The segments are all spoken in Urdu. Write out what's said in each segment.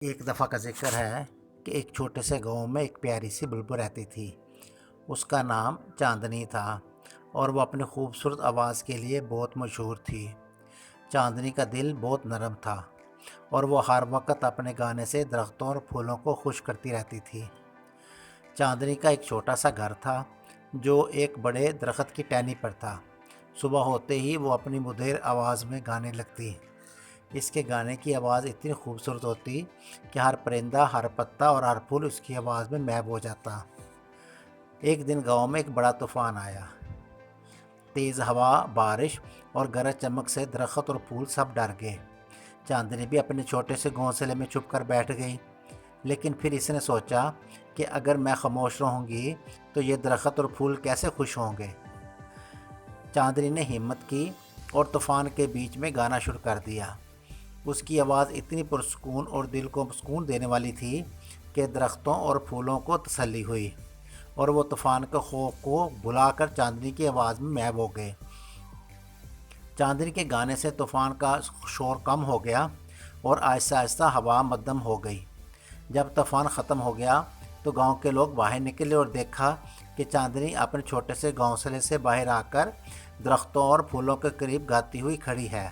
ایک دفعہ کا ذکر ہے کہ ایک چھوٹے سے گاؤں میں ایک پیاری سی بلبل رہتی تھی۔ اس کا نام چاندنی تھا اور وہ اپنی خوبصورت آواز کے لیے بہت مشہور تھی۔ چاندنی کا دل بہت نرم تھا اور وہ ہر وقت اپنے گانے سے درختوں اور پھولوں کو خوش کرتی رہتی تھی۔ چاندنی کا ایک چھوٹا سا گھر تھا جو ایک بڑے درخت کی ٹہنی پر تھا۔ صبح ہوتے ہی وہ اپنی مدھر آواز میں گانے لگتی۔ اس کے گانے کی آواز اتنی خوبصورت ہوتی کہ ہر پرندہ، ہر پتا اور ہر پھول اس کی آواز میں محو ہو جاتا۔ ایک دن گاؤں میں ایک بڑا طوفان آیا۔ تیز ہوا، بارش اور گرج چمک سے درخت اور پھول سب ڈر گئے۔ چاندنی بھی اپنے چھوٹے سے گھونسلے میں چھپ کر بیٹھ گئی، لیکن پھر اس نے سوچا کہ اگر میں خاموش رہوں گی تو یہ درخت اور پھول کیسے خوش ہوں گے۔ چاندنی نے ہمت کی اور طوفان کے بیچ میں گانا شروع کر دیا۔ اس کی آواز اتنی پرسکون اور دل کو سکون دینے والی تھی کہ درختوں اور پھولوں کو تسلی ہوئی اور وہ طوفان کے خوف کو بھلا کر چاندنی کی آواز میں محو ہو گئے۔ چاندنی کے گانے سے طوفان کا شور کم ہو گیا اور آہستہ آہستہ ہوا مدھم ہو گئی۔ جب طوفان ختم ہو گیا تو گاؤں کے لوگ باہر نکلے اور دیکھا کہ چاندنی اپنے چھوٹے سے گھونسلے سے باہر آ کر درختوں اور پھولوں کے قریب گاتی ہوئی کھڑی ہے۔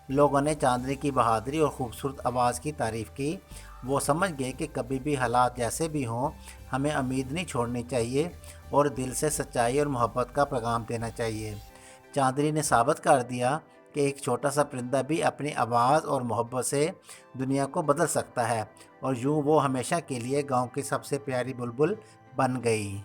لوگوں نے چاندنی کی بہادری اور خوبصورت آواز کی تعریف کی۔ وہ سمجھ گئے کہ کبھی بھی حالات جیسے بھی ہوں، ہمیں امید نہیں چھوڑنی چاہیے اور دل سے سچائی اور محبت کا پیغام دینا چاہیے۔ چاندنی نے ثابت کر دیا کہ ایک چھوٹا سا پرندہ بھی اپنی آواز اور محبت سے دنیا کو بدل سکتا ہے، اور یوں وہ ہمیشہ کے لیے گاؤں کی سب سے پیاری بلبل بن گئی۔